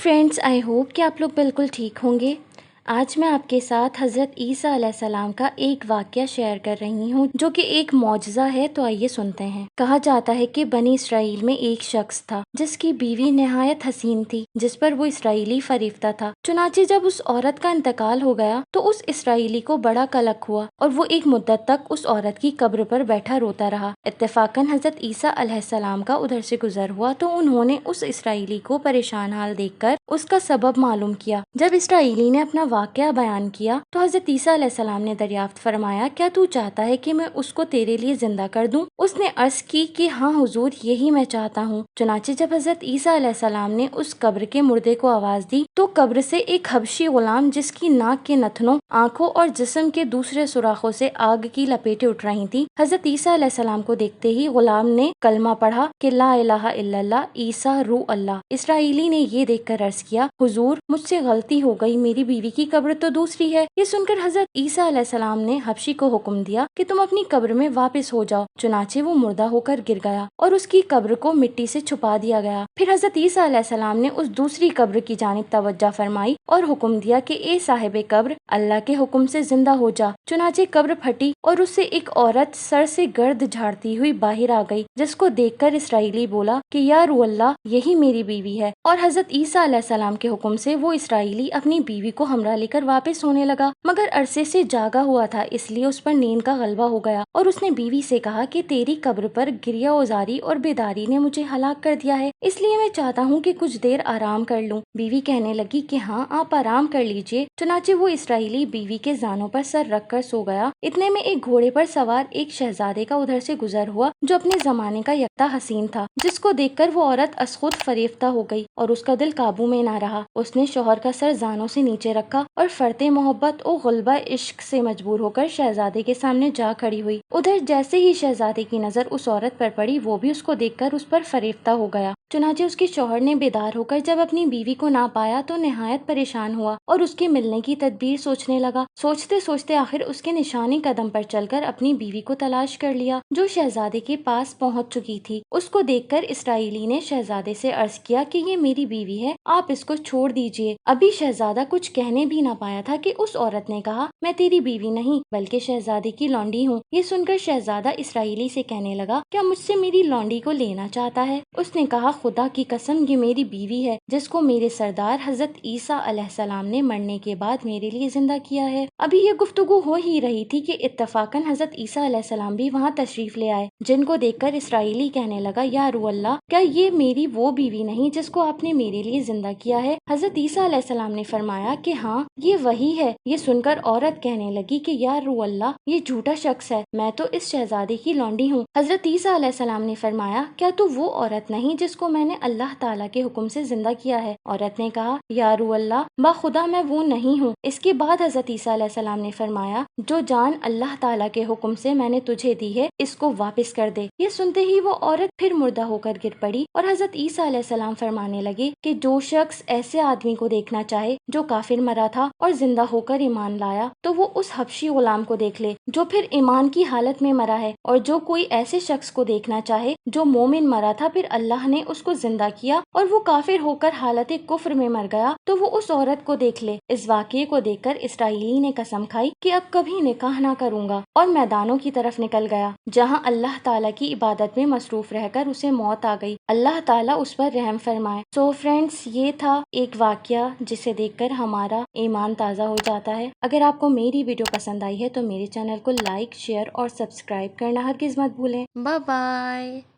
Friends, I hope कि आप लोग बिल्कुल ठीक होंगे। आज मैं आपके साथ हज़रत ईसा अलैहिस्सलाम का एक वाक़या शेयर कर रही हूँ जो कि एक मौजज़ा है। तो आइए सुनते हैं। कहा जाता है कि बनी इसराइल में एक शख्स था जिसकी बीवी नहायत हसीन थी, जिस पर वो इसराइली फरीफ्ता था। चुनाचे जब उस औरत का इंतकाल हो गया तो उस इसराइली को बड़ा कलक हुआ और वो एक मुद्दत तक उस औरत की कब्र पर बैठा रोता रहा। इत्तेफाकन हज़रत ईसा अलैहिस्सलाम का उधर से गुजर हुआ तो उन्होंने उस इसराइली को परेशान हाल देखकर उसका सबब मालूम किया। जब इसराइली ने अपना वाक़या बयान किया तो हज़रत ईसा अलैहिस्सलाम ने दरियाफ्त फरमाया, क्या तू चाहता है कि मैं उसको तेरे लिए जिंदा कर दूं? उसने अर्ज की कि हाँ हुजूर, यही मैं चाहता हूँ। चुनाचे जब हज़रत ईसा अलैहिस्सलाम ने उस कब्र के मुर्दे को आवाज दी तो कब्र से एक हबशी गुलाम, जिसकी नाक के नथनों, आंखों और जिस्म के दूसरे सुराखों से आग की लपेटें उठ रही थी, हज़रत ईसा अलैहिस्सलाम को देखते ही गुलाम ने कलमा पढ़ा कि ला इलाहा इल्लल्लाह ईसा रूह अल्लाह। इसराइली ने ये देखकर अर्ज किया, हुजूर मुझसे गलती हो गई, मेरी बीवी की कब्र तो दूसरी है। ये सुनकर हज़रत ईसा अलैहिस्सलाम ने हबशी को हुक्म दिया कि तुम अपनी कब्र में वापस हो जाओ। चुनाचे वो मुर्दा होकर गिर गया और उसकी कब्र को मिट्टी से छुपा दिया गया। फिर हज़रत ईसा अलैहिस्सलाम ने उस दूसरी कब्र की जानिब तवज्जो फरमाई और हुक्म दिया कि ए साहिबे कब्र, अल्लाह के हुक्म से जिंदा हो जा। चुनाचे कब्र फटी और उससे एक औरत सर से गर्द झाड़ती हुई बाहर आ गई, जिसको देखकर इसराइली बोला कि या रूह अल्लाह, यही मेरी बीवी है। और हज़रत ईसा अलैहिस्सलाम के हुक्म से वो इसराइली अपनी बीवी को हमरा लेकर वापस होने लगा, मगर अरसे से जागा हुआ था, इसलिए उस पर नींद का गलबा हो गया और उसने बीवी से कहा कि तेरी कब्र पर गिरिया उजारी और बेदारी ने मुझे हलाक कर दिया है, इसलिए मैं चाहता हूँ कि कुछ देर आराम कर लूँ। बीवी कहने लगी कि हाँ, आप आराम कर लीजिए। चुनाचे वो इसराइली बीवी के जानों पर सर रख कर सो गया। इतने में एक घोड़े पर सवार एक शहजादे का उधर से गुजर हुआ जो अपने जमाने का यकता हसीन था, जिसको देखकर वो औरत असखुद फरेफ्ता हो गई और उसका दिल काबू में ना रहा। उसने शौहर का सर जानों से नीचे रखा और फरते मोहब्बत और गुलबा इश्क से मजबूर होकर शहजादे के सामने जा खड़ी हुई। उधर जैसे ही शहजादे की नजर उस औरत पर पड़ी, वो भी उसको देखकर उस पर फरेफ्ता हो गया। चुनाचे उसके शौहर ने बेदार होकर जब अपनी बीवी को ना पाया तो निहायत परेशान हुआ और उसके मिलने की तदबीर सोचने लगा। सोचते सोचते आखिर उसके निशानी कदम पर चलकर अपनी बीवी को तलाश कर लिया, जो शहजादे के पास पहुंच चुकी थी। उसको देखकर इसराइली ने शहजादे से अर्ज किया कि ये मेरी बीवी है, आप इसको छोड़ दीजिए। अभी शहजादा कुछ कहने भी ना पाया था कि उस औरत ने कहा, मैं तेरी बीवी नहीं बल्कि शहजादे की लौंडी हूँ। ये सुनकर शहजादा इसराइली से कहने लगा, क्या मुझसे मेरी लौंडी को लेना चाहता है? उसने कहा, खुदा की कसम, ये मेरी बीवी है जिसको मेरे सरदार हज़रत ईसा अलैहिस्सलाम ने मरने के बाद मेरे लिए जिंदा किया है। अभी ये गुफ्तगू हो ही रही थी कि इत्तफाकन हज़रत ईसा अलैहिस्सलाम भी वहाँ तशरीफ ले आए, जिनको देखकर इसराइली कहने लगा, या रूह अल्लाह, क्या ये मेरी वो बीवी नहीं जिसको आपने मेरे लिए जिंदा किया है? हज़रत ईसा अलैहिस्सलाम ने फरमाया कि हाँ, ये वही है। ये सुनकर औरत कहने लगी कि या रूह अल्लाह, ये झूठा शख्स है, मैं तो इस शहजादे की लौंडी हूँ। हज़रत ईसा अलैहिस्सलाम ने फरमाया, क्या तू वो औरत नहीं जिसको मैंने अल्लाह ताला के हुक्म से जिंदा किया है? औरत ने कहा, या रूह अल्लाह, बाखुदा मैं वो नहीं हूँ। इसके बाद हज़रत ईसा अलैहिस्सलाम ने फरमाया, जो जान अल्लाह ताला के हुक्म से मैंने तुझे दी है, इसको वापस कर दे। ये सुनते ही वो औरत फिर मुर्दा होकर गिर पड़ी और हज़रत ईसा अलैहिस्सलाम फरमाने लगे कि जो शख्स ऐसे आदमी को देखना चाहे जो काफिर मरा था और जिंदा होकर ईमान लाया, तो वो उस हबशी गुलाम को देख ले जो फिर ईमान की हालत में मरा है, और जो कोई ऐसे शख्स को देखना चाहे जो मोमिन मरा था, फिर अल्लाह ने उसको जिंदा किया और वो काफिर होकर हालत कुफ्र में मर गया, तो वो उस औरत को देख ले। इस वाक़ये को देखकर इसराइली ने कसम खाई कि अब कभी निकाह ना करूंगा और मैदानों की तरफ निकल गया, जहाँ अल्लाह ताला की इबादत में मसरूफ रहकर उसे मौत आ गई। अल्लाह ताला उस पर रहम फरमाए। सो फ्रेंड्स, ये था एक वाक़या जिसे देखकर हमारा ईमान ताज़ा हो जाता है। अगर आपको मेरी वीडियो पसंद आई है तो मेरे चैनल को लाइक, शेयर और सब्सक्राइब करना हरगिज़ मत भूलें। Bye bye.